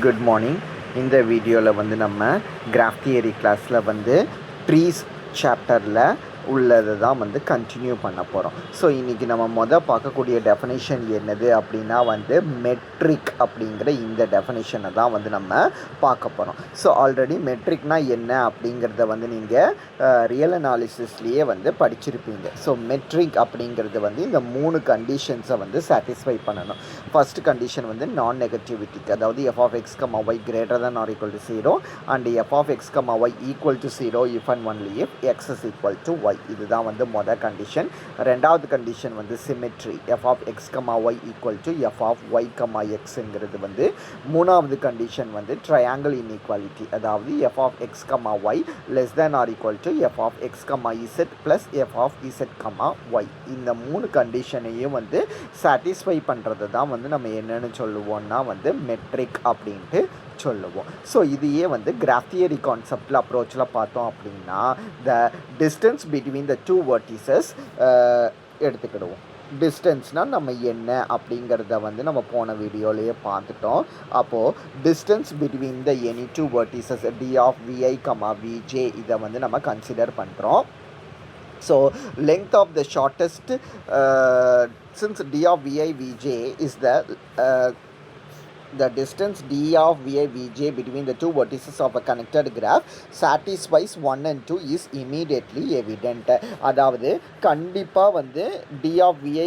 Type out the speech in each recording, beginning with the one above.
Good morning. இந்த வீடியோவில் வந்து நம்ம கிராஃப் தியரி கிளாஸில் வந்து ட்ரீஸ் சாப்டரில் உள்ளதை தான் வந்து கண்டினியூ பண்ண போகிறோம். ஸோ இன்றைக்கி நம்ம பார்க்கக்கூடிய டெஃபனிஷன் என்னது அப்படின்னா வந்து மெட்ரிக் அப்படிங்கிற இந்த டெஃபனிஷனை தான் வந்து நம்ம பார்க்க போகிறோம். ஸோ ஆல்ரெடி மெட்ரிக்னால் என்ன அப்படிங்கிறத வந்து நீங்கள் ரியல் அனாலிசிஸ்லேயே வந்து படிச்சிருப்பீங்க. ஸோ மெட்ரிக் அப்படிங்கிறது வந்து இந்த 3 கண்டிஷன்ஸை வந்து சாட்டிஸ்ஃபை பண்ணணும். ஃபஸ்ட்டு கண்டிஷன் வந்து நான் நெகட்டிவிட்டிக்கு, அதாவது f of x, y greater than or equal to 0 and f of x, y equal to 0 if and only if x is equal to y. இதுதான் வந்து மொதல் கண்டிஷன். ரெண்டாவது கண்டிஷன் வந்து symmetry, f of x, y equal to f of y, xங்கிறது வந்து. மூணாவது condition வந்து triangle inequality, அதாவது f of x, y less than or equal to f of x, z plus f of z, y. இந்த 3 கண்டிஷனையும் வந்து satisfy பண்ணுறது தான் வந்து நம்ம என்னென்னு சொல்லுவோம்னா வந்து மெட்ரிக் அப்படின்ட்டு சொல்லுவோம். ஸோ இதையே வந்து கிராஃப் தியரி கான்செப்டில் அப்ரோச்சில் பார்த்தோம் அப்படின்னா the distance between the two vertices எடுத்துக்கிடுவோம். டிஸ்டன்ஸ்னால் நம்ம என்ன அப்படிங்கிறத வந்து நம்ம போன வீடியோலேயே பார்த்துட்டோம். அப்போது distance between the any two vertices D of V I, V J இதை வந்து நம்ம கன்சிடர் பண்ணுறோம். So length of the shortest since d of vi vj is the distance d of vi vj between the two vertices of a connected graph satisfies 1 and 2 is immediately evident. அதாவது கண்டிப்பாக வந்து d of vi,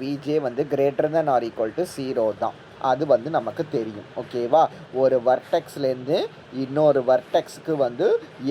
vj வந்து greater than or equal to 0 தான். அது வந்து நமக்கு தெரியும். ஓகேவா? ஒரு வர்டெக்ஸ்லேருந்து இன்னொரு வர்டெக்ஸுக்கு வந்து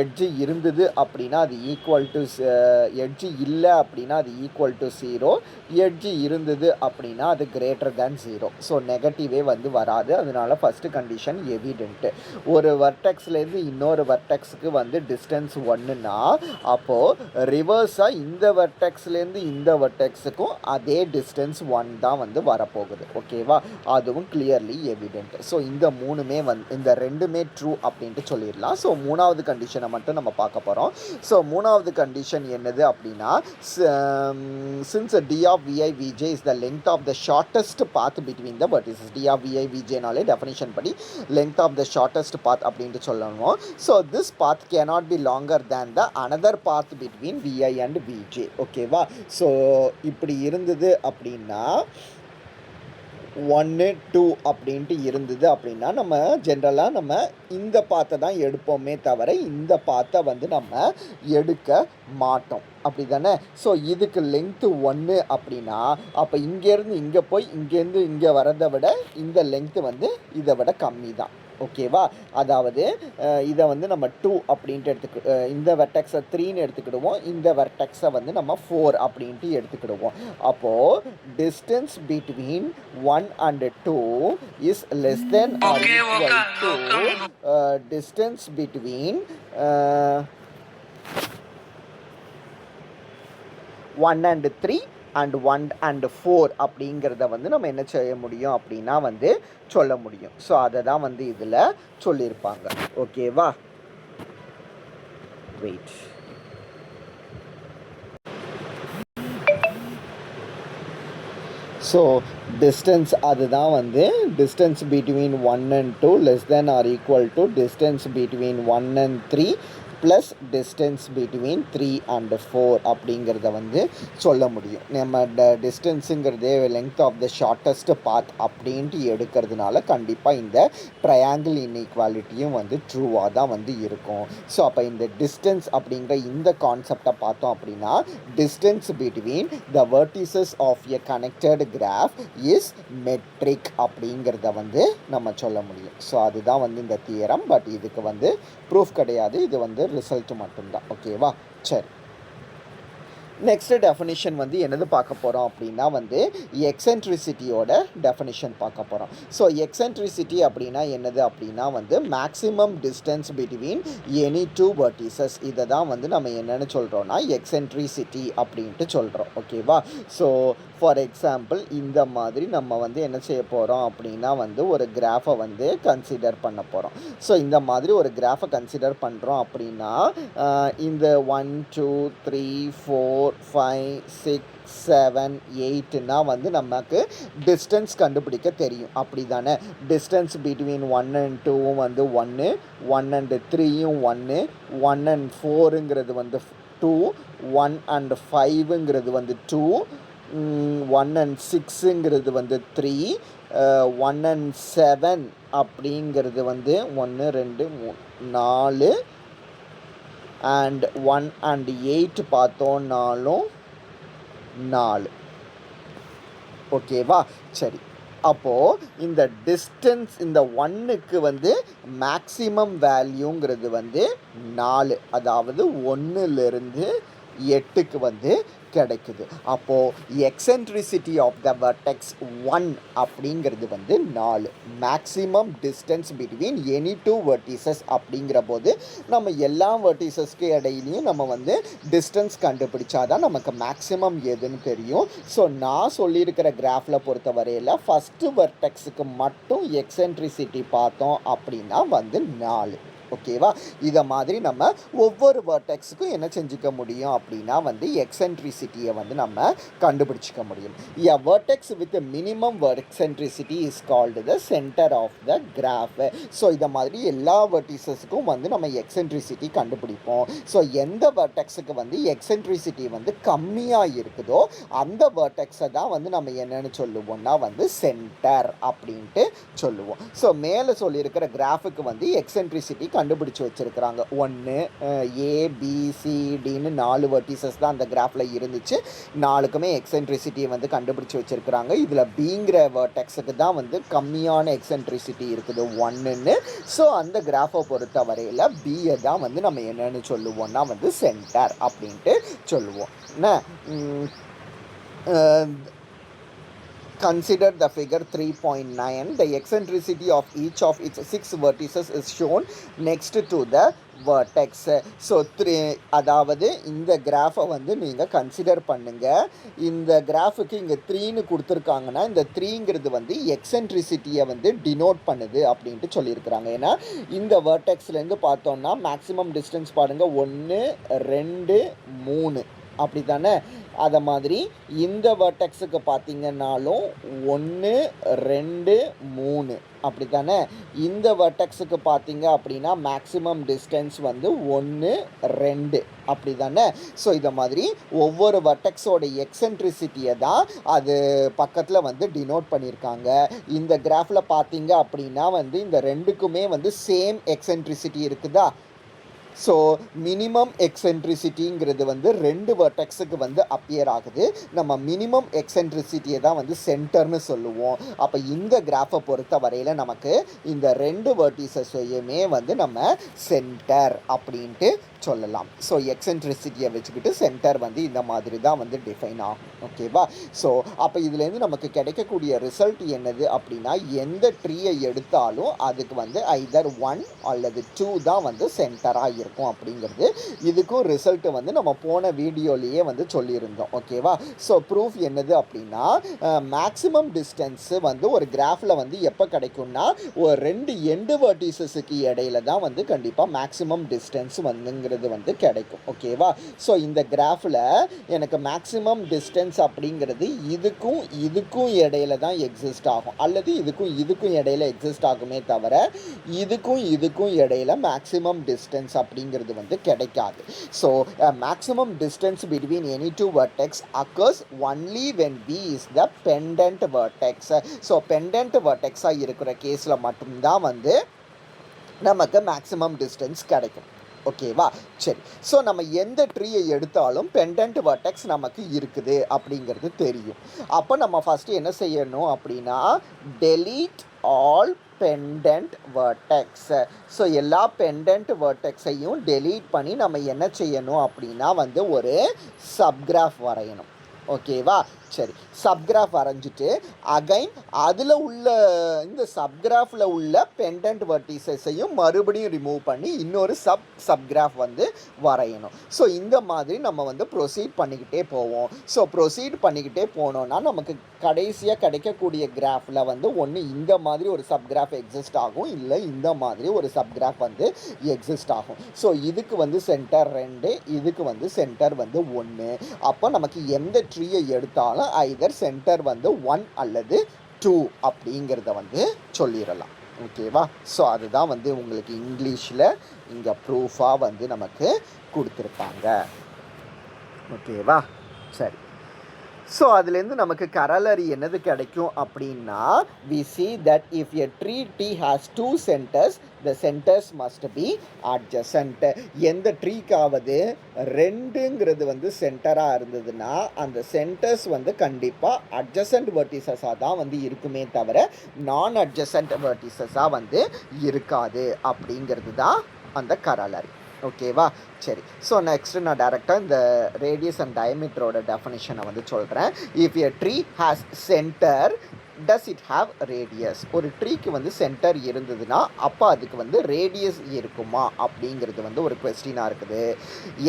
எட்ஜு இருந்தது அப்படின்னா அது ஈக்குவல் டு, எட்ஜு இல்லை அப்படின்னா அது ஈக்குவல் டு 0, எட்ஜு இருந்தது அப்படின்னா அது கிரேட்டர் தேன் 0. ஸோ நெகட்டிவே வந்து வராது. அதனால ஃபஸ்ட்டு கண்டிஷன் எவிடென்ட்டு. ஒரு வர்டெக்ஸ்லேருந்து இன்னொரு வர்டெக்ஸுக்கு வந்து டிஸ்டன்ஸ் 1ன்னா அப்போது ரிவர்ஸாக இந்த வர்டெக்ஸ்லேருந்து இந்த வர்டெக்ஸுக்கும் அதே டிஸ்டன்ஸ் 1 தான் வந்து வரப்போகுது. ஓகேவா? அதுவும் கிளியர்லி எவிடென்ட். ஸோ இந்த மூணுமே இந்த ரெண்டுமே ட்ரூ அப்படின்ட்டு சொல்லிடலாம். ஸோ மூணாவது கண்டிஷனை மட்டும் நம்ம பார்க்க போகிறோம். ஸோ மூணாவது கண்டிஷன் என்னது அப்படின்னா since D of V I V J is the length of the shortest path between the vertices. D of V I விஜேனாலே டெஃபினிஷன் படி length of the shortest path அப்படின்ட்டு சொல்லணும். So this path cannot be longer than the another path between V I and V J. ஓகேவா? So இப்படி இருந்தது அப்படின்னா 1, 2 அப்படின்ட்டு இருந்தது அப்படின்னா நம்ம ஜென்ரலாக நம்ம இந்த பாத்தை தான் எடுப்போமே தவிர இந்த பாத்தை வந்து நம்ம எடுக்க மாட்டோம். அப்படி தானே? ஸோ இதுக்கு லென்த்து 1 அப்படின்னா அப்போ இங்கேருந்து இங்கே போய் இங்கேருந்து இங்கே வரதை விட இந்த லென்த்து வந்து இதை விட கம்மி தான். ஓகேவா? அதாவது இதை வந்து நம்ம 2 அப்படின்ட்டு இந்த வெர்டெக்ஸை 3ன்னு எடுத்துக்கிடுவோம், இந்த வெர்டெக்ஸை வந்து நம்ம 4 அப்படின்ட்டு எடுத்துக்கிடுவோம். அப்போது distance between 1 and 2 is less than or equal to distance between 1 and 3 and 1 and 4 அப்படிங்கிறத வந்து நம்ம என்ன செய்ய முடியும் அப்படின்னா வந்து சொல்ல முடியும். ஸோ அதை தான் வந்து இதில் சொல்லியிருப்பாங்க. ஓகேவா? வெயிட். ஸோ டிஸ்டன்ஸ் அதுதான் வந்து distance between 1 and 2 less than or equal to distance between 1 and 3 plus distance between 3 and 4 அப்படிங்கிறத வந்து சொல்ல முடியும். நம்ம டிஸ்டன்ஸுங்கிறதே length of the shortest path அப்படின்ட்டு எடுக்கிறதுனால கண்டிப்பாக இந்த ட்ரையாங்கிள் இன்இக்வாலிட்டியும் வந்து ட்ரூவாக தான் வந்து இருக்கும். ஸோ அப்போ இந்த டிஸ்டன்ஸ் அப்படிங்கிற இந்த கான்செப்டை பார்த்தோம் அப்படின்னா distance between the vertices of a connected graph is metric அப்படிங்கிறத வந்து நம்ம சொல்ல முடியும். ஸோ அதுதான் வந்து இந்த தியரம். பட் இதுக்கு வந்து ப்ரூஃப் கிடையாது, இது வந்து ரிசல்ட் மட்டும்தான். ஓகேவா? சரி, நெக்ஸ்ட் டெஃபினிஷன் வந்து என்னது பார்க்க போகிறோம் அப்படின்னா வந்து எக்ஸென்ட்ரிசிட்டியோட டெஃபினிஷன் பார்க்க போகிறோம். ஸோ எக்ஸென்ட்ரிசிட்டி அப்படின்னா என்னது அப்படின்னா வந்து maximum distance between any two vertices. இதை தான் வந்து நம்ம என்னென்னு சொல்கிறோன்னா எக்ஸென்ட்ரிசிட்டி அப்படின்ட்டு சொல்கிறோம். ஓகேவா? ஸோ ஃபார் எக்ஸாம்பிள் இந்த மாதிரி நம்ம வந்து என்ன செய்ய போகிறோம் அப்படின்னா வந்து ஒரு கிராஃபை வந்து கன்சிடர் பண்ண போகிறோம். ஸோ இந்த மாதிரி ஒரு கிராஃபை கன்சிடர் பண்ணுறோம் அப்படின்னா இந்த 1 2 3 4 5 6 7 8னா வந்து நமக்கு டிஸ்டன்ஸ் கண்டுபிடிக்க தெரியும். அப்படி தானே? டிஸ்டன்ஸ் பிட்வீன் 1 and 2 வந்து 1, 1 and 3யும் 1, 1 and 4ங்கிறது வந்து 2, 1 and 5ங்கிறது வந்து 2, 1 and 6ங்கிறது வந்து 3, 1 and 7 அப்படிங்கிறது வந்து 1 2 3 4 அண்ட் 1 and 8 பார்த்தோன்னாலும் 4. ஓகேவா? சரி, அப்போது இந்த டிஸ்டன்ஸ் இந்த 1க்கு வந்து மேக்ஸிமம் வேல்யூங்கிறது வந்து 4, அதாவது 1லேருந்து 8க்கு வந்து கிடைக்குது. அப்போது எக்ஸென்ட்ரிசிட்டி ஆஃப் த வெர்டெக்ஸ் 1 அப்படிங்கிறது வந்து 4. Maximum distance between any two vertices அப்படிங்கிற போது நம்ம எல்லா வெர்டிசஸ்க்கு இடையிலையும் நம்ம வந்து டிஸ்டன்ஸ் கண்டுபிடிச்சாதான் நமக்கு மேக்ஸிமம் எதுன்னு தெரியும். ஸோ நான் சொல்லியிருக்கிற கிராஃபில் பொறுத்த வரையில் ஃபஸ்ட்டு வெர்டெக்ஸுக்கு மட்டும் எக்ஸென்ட்ரிசிட்டி பார்த்தோம் அப்படின்னா வந்து 4. ஓகேவா? இதை மாதிரி நம்ம ஒவ்வொரு வெர்டெக்ஸுக்கும் என்ன செஞ்சுக்க முடியும் அப்படின்னா வந்து எக்ஸென்ட்ரிசிட்டியை வந்து நம்ம கண்டுபிடிச்சிக்க முடியும். A vertex with minimum eccentricity is called the centre of the graph. So இதை மாதிரி எல்லா வெர்டிசஸுக்கும் வந்து நம்ம எக்ஸென்ட்ரிசிட்டி கண்டுபிடிப்போம். ஸோ எந்த வெர்டெக்ஸுக்கு வந்து எக்ஸென்ட்ரிசிட்டி வந்து கம்மியாக இருக்குதோ அந்த வெர்டெக்ஸை தான் வந்து நம்ம என்னென்னு சொல்லுவோம்னா வந்து சென்டர் அப்படின்ட்டு சொல்லுவோம். ஸோ மேலே சொல்லியிருக்கிற கிராஃபுக்கு வந்து எக்ஸென்ட்ரிசிட்டி கண்டுபிடிச்சு வச்சுருக்கிறாங்க. 1 ABCDன்னு 4 வெர்டிசஸ் தான் அந்த கிராஃபில் இருந்துச்சு. 4க்குமே எக்ஸென்ட்ரிசிட்டியை வந்து கண்டுபிடிச்சு வச்சுருக்கிறாங்க. இதில் பிங்கிற வெர்டெக்ஸுக்கு தான் வந்து கம்மியான எக்ஸென்ட்ரிசிட்டி இருக்குது 1ன்னு. ஸோ அந்த கிராஃபை பொறுத்த வரையில் பியை தான் வந்து நம்ம என்னென்னு சொல்லுவோம்னா வந்து சென்டர் அப்படின்ட்டு சொல்லுவோம். என்ன consider the figure 3.9. The eccentricity of each of its 6 vertices is shown next to the vertex. So அதாவது இந்த கிராஃபை வந்து நீங்கள் கன்சிடர் பண்ணுங்கள். இந்த கிராஃபுக்கு இங்கே 3ன்னு கொடுத்துருக்காங்கன்னா இந்த 3ங்கிறது வந்து எக்ஸென்ட்ரிசிட்டியை வந்து டினோட் பண்ணுது அப்படின்ட்டு சொல்லியிருக்கிறாங்க. ஏன்னா இந்த வெர்டெக்ஸ்லேருந்து பார்த்தோன்னா மேக்ஸிமம் டிஸ்டன்ஸ் பாருங்கள் 1 2 3 அப்படி தானே? அதை மாதிரி இந்த வெர்டெக்ஸுக்கு பார்த்திங்கன்னாலும் 1 2 3 அப்படி தானே? இந்த வெர்டெக்ஸுக்கு பார்த்திங்க அப்படின்னா மேக்ஸிமம் டிஸ்டன்ஸ் வந்து 1 2 அப்படி தானே? ஸோ இதை மாதிரி ஒவ்வொரு வெர்டெக்ஸோட எக்ஸென்ட்ரிசிட்டியை தான் அது பக்கத்தில் வந்து டினோட் பண்ணியிருக்காங்க. இந்த கிராஃபில் பார்த்திங்க அப்படின்னா வந்து இந்த ரெண்டுக்குமே வந்து சேம் எக்ஸென்ட்ரிசிட்டி இருக்குதா? ஸோ மினிமம் எக்ஸென்ட்ரிசிட்டிங்கிறது வந்து 2 வெர்டெக்ஸுக்கு வந்து அப்பியர் ஆகுது. நம்ம மினிமம் எக்ஸென்ட்ரிசிட்டியை தான் வந்து சென்டர்னு சொல்லுவோம். அப்போ இந்த கிராஃபை பொறுத்த வரையில் நமக்கு இந்த 2 வெர்டிசஸையுமே வந்து நம்ம சென்டர் அப்படின்ட்டு சொல்லலாம். ஸோ எக்ஸென்ட்ரிசிட்டியை வச்சுக்கிட்டு சென்டர் வந்து இந்த மாதிரி தான் வந்து டிஃபைன் ஆகும். ஓகேவா? ஸோ அப்போ இதுலேருந்து நமக்கு கிடைக்கக்கூடிய ரிசல்ட் என்னது அப்படின்னா எந்த ட்ரீயை எடுத்தாலும் அதுக்கு வந்து ஐதர் 1 அல்லது 2 தான் வந்து சென்டராக இருக்கும் அப்படிங்கிறது. இதுக்கும் ரிசல்ட் வந்து நம்ம போன வீடியோலேயே வந்து சொல்லியிருந்தோம். ஓகேவா? ஸோ ப்ரூஃப் என்னது அப்படின்னா மேக்ஸிமம் டிஸ்டன்ஸு வந்து ஒரு கிராஃபில் வந்து எப்போ கிடைக்கும்னா ஒரு 2 எண்டு வெர்டிசஸுக்கு இடையில தான் வந்து கண்டிப்பாக மேக்ஸிமம் டிஸ்டன்ஸ் வந்துங்கிறது வந்து கிடைக்கும். ஓகேவா? ஸோ இந்த கிராஃபில் எனக்கு மேக்ஸிமம் டிஸ்டன்ஸ் அப்படிங்கிறது இதுக்கும் இடையில தான் எக்ஸிஸ்ட் ஆகும், அல்லது இதுக்கும் இடையில எக்ஸிஸ்ட் ஆகுமே தவிர இதுக்கும் இடையில மேக்ஸிமம் டிஸ்டன்ஸ் அப்படிங்கிறது வந்து கிடைக்காது. So maximum distance between any two vertex occurs only when B is the pendant vertex. So pendant vertex-ஆக இருக்கிற கேஸில் மட்டும்தான் வந்து நமக்கு மேக்ஸிமம் டிஸ்டன்ஸ் கிடைக்கும். ஓகேவா? சரி, ஸோ நம்ம எந்த ட்ரீயை எடுத்தாலும் பெண்டன்ட் வெர்டெக்ஸ் நமக்கு இருக்குது அப்படிங்கிறது தெரியும். அப்போ நம்ம ஃபஸ்ட்டு என்ன செய்யணும் அப்படின்னா delete all pendant vertex. So எல்லா பெண்டன்ட் வெர்டெக்ஸையும் delete பண்ணி நம்ம என்ன செய்யணும் அப்படின்னா வந்து ஒரு சப்கிராஃப் வரையணும். ஓகேவா? சரி, சப்கிராஃப் வரைஞ்சிட்டு அகைன் அதில் உள்ள இந்த அந்த சப்கிராஃபில் உள்ள பெண்டன்ட் வெர்டிசஸையும் மறுபடியும் ரிமூவ் பண்ணி இன்னொரு சப்கிராஃப் வந்து வரையணும். ஸோ இந்த மாதிரி நம்ம வந்து ப்ரொசீட் பண்ணிக்கிட்டே போவோம். ஸோ ப்ரொசீட் பண்ணிக்கிட்டே போனோன்னா நமக்கு கடைசியாக கிடைக்கக்கூடிய கிராஃபில் வந்து ஒன்று இந்த மாதிரி ஒரு சப்கிராஃப் எக்ஸிஸ்ட் ஆகும், இல்லை இந்த மாதிரி ஒரு சப்கிராஃப் வந்து எக்ஸிஸ்ட் ஆகும். ஸோ இதுக்கு வந்து சென்டர் 2, இதுக்கு வந்து சென்டர் வந்து 1. அப்போ நமக்கு எந்த ட்ரீயை எடுத்தாலும் ஐதர் சென்டர் வந்து 1 அல்லது 2 அப்படிங்கிறத வந்து சொல்லிடலாம். ஓகேவா? ஸோ அதுதான் வந்து உங்களுக்கு இங்கிலீஷில் இங்கே ப்ரூஃபாக வந்து நமக்கு கொடுத்துருப்பாங்க. ஓகேவா? சரி. ஸோ அதுலேருந்து நமக்கு கரலரி என்னது கிடைக்கும் அப்படின்னா, we see that if a tree T has 2 centers, the centers must be adjacent. எந்த ட்ரீக்காவது 2ங்கிறது வந்து சென்டராக இருந்ததுன்னா அந்த சென்டர்ஸ் வந்து கண்டிப்பாக அட்ஜசன்ட் வெர்டிசஸாக தான் வந்து இருக்குமே தவிர நான் அட்ஜசன்ட் வெர்டிசஸாக வந்து இருக்காது அப்படிங்கிறது தான் அந்த கரலரி. ஓகேவா? சரி. ஸோ நெக்ஸ்ட்டு நான் டேரெக்டாக இந்த ரேடியஸ் அண்ட் டயமீட்டரோட டெஃபினிஷனை வந்து சொல்கிறேன். If a tree has centre does it have radius. ஒரு ட்ரீக்கு வந்து சென்டர் இருந்ததுன்னா அப்போ அதுக்கு வந்து ரேடியஸ் இருக்குமா அப்படிங்கிறது வந்து ஒரு கொஸ்டினாக இருக்குது.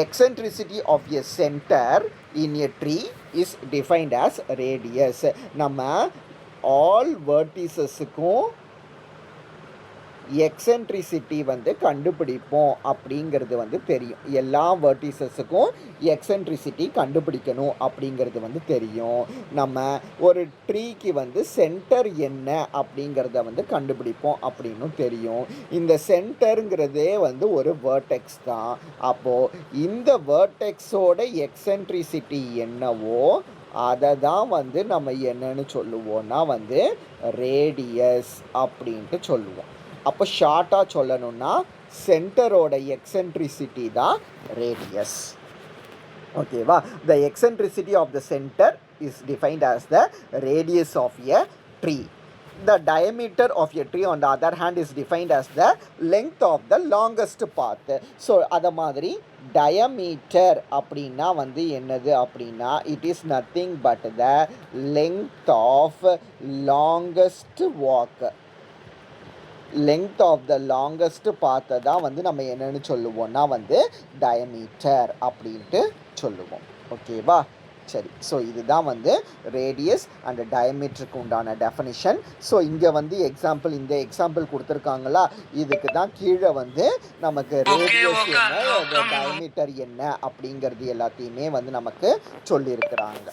Eccentricity of a centre in a tree is defined as radius. நம்ம ஆல் வெர்டிசஸுக்கும் எக்ஸென்ட்ரிசிட்டி வந்து கண்டுபிடிப்போம் அப்படிங்கிறது வந்து தெரியும். எல்லா வெர்டிசஸுக்கும் எக்ஸென்ட்ரிசிட்டி கண்டுபிடிக்கணும் அப்படிங்கிறது வந்து தெரியும். நம்ம ஒரு ட்ரீக்கு வந்து சென்டர் என்ன அப்படிங்கிறத வந்து கண்டுபிடிப்போம் அப்படின்னும் தெரியும். இந்த சென்டருங்கிறதே வந்து ஒரு வேர்டெக்ஸ் தான். அப்போது இந்த வேர்டெக்ஸோட எக்ஸென்ட்ரிசிட்டி என்னவோ அதை தான் வந்து நம்ம என்னன்னு சொல்லுவோம்னா வந்து ரேடியஸ் அப்படின்ட்டு சொல்லுவோம். அப்போ ஷார்ட்டாக சொல்லணும்னா சென்டரோட எக்ஸென்ட்ரிசிட்டி தான் ரேடியஸ். ஓகேவா? The eccentricity of the centre is defined as the radius of a tree. The diameter of a tree on the other hand is defined as the length of the longest path. So அதை மாதிரி diameter அப்படின்னா வந்து என்னது அப்படின்னா it is nothing but the length of longest walk. Length of the longest பாத்தை தான் வந்து நம்ம என்னென்னு சொல்லுவோம்னா வந்து டயமீட்டர் அப்படின்ட்டு சொல்லுவோம். ஓகேவா? சரி. ஸோ இதுதான் வந்து ரேடியஸ் அண்ட் டயமீட்டருக்கு உண்டான டெஃபனிஷன். ஸோ இங்கே வந்து எக்ஸாம்பிள் இந்த எக்ஸாம்பிள் கொடுத்துருக்காங்களா, இதுக்கு தான் கீழே வந்து நமக்கு ரேடியஸ் என்ன டயமீட்டர் என்ன அப்படிங்கிறது எல்லாத்தையுமே வந்து நமக்கு சொல்லியிருக்கிறாங்க.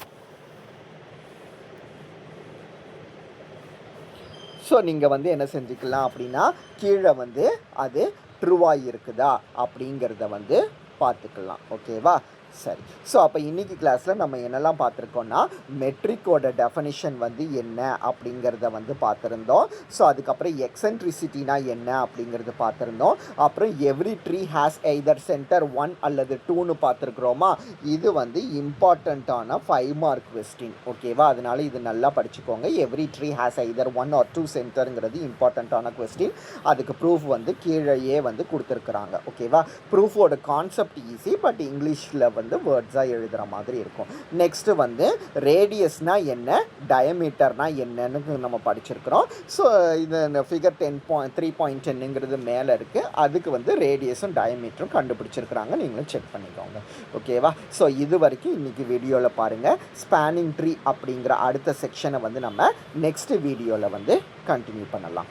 ஸோ நீங்கள் வந்து என்ன செஞ்சுக்கலாம் அப்படின்னா கீழே வந்து அது ட்ரூவாக இருக்குதா அப்படிங்கிறத வந்து பார்த்துக்கலாம். ஓகேவா? சரி. ஸோ அப்போ இன்றைக்கி கிளாஸில் நம்ம என்னெல்லாம் பார்த்துருக்கோன்னா மெட்ரிக்கோட டெஃபனிஷன் வந்து என்ன அப்படிங்கிறத வந்து பார்த்துருந்தோம். ஸோ அதுக்கப்புறம் எக்ஸென்ட்ரிசிட்டினா என்ன அப்படிங்கிறது பார்த்துருந்தோம். அப்புறம் every tree has either centre 1 அல்லது 2ன்னு பார்த்துருக்குறோமா. இது வந்து இம்பார்ட்டண்ட்டான 5 மார்க் கொஸ்டின். ஓகேவா? அதனால் இது நல்லா படிச்சுக்கோங்க. Every tree has either 1 or 2 சென்டருங்கிறது இம்பார்ட்டண்ட்டான கொஸ்டின். அதுக்கு ப்ரூஃப் வந்து கீழேயே வந்து கொடுத்துருக்குறாங்க. ஓகேவா? ப்ரூஃபோட கான்செப்ட் ஈஸி, பட் இங்கிலீஷில் வந்து வேர்ட்ஸாக எழுதுகிற மாதிரி இருக்கும். நெக்ஸ்ட்டு வந்து ரேடியஸ்னால் என்ன, டயமீட்டர்னால் என்னன்னு நம்ம படிச்சிருக்கிறோம். ஸோ இது ஃபிகர் 3.10ங்கிறது மேலே இருக்குது. அதுக்கு வந்து ரேடியஸும் டயமீட்டரும் கண்டுபிடிச்சிருக்கிறாங்க. நீங்களும் செக் பண்ணிக்கோங்க. ஓகேவா? ஸோ இது வரைக்கும் இன்றைக்கி வீடியோவில் பாருங்கள். ஸ்பேனிங் ட்ரீ அப்படிங்கிற அடுத்த செக்ஷனை வந்து நம்ம நெக்ஸ்ட் வீடியோவில் வந்து கண்டினியூ பண்ணலாம்.